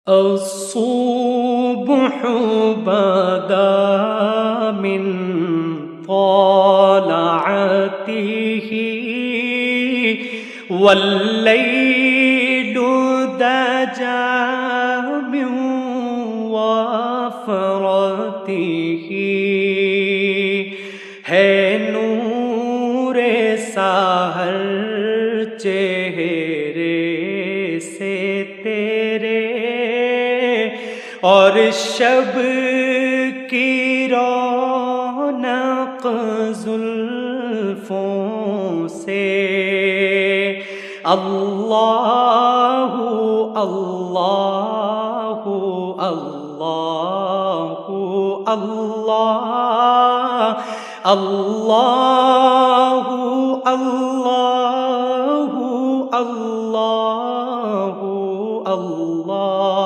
الصبح بدا من طلعته والليل دجى من وفرته है नूर साहर चेहरे से तेरे और शब की रौनक जुल्फों से अल्लाहु अल्लाहु अल्लाहु अल्लाह अल्लाहु अल्लाहु अल्लाह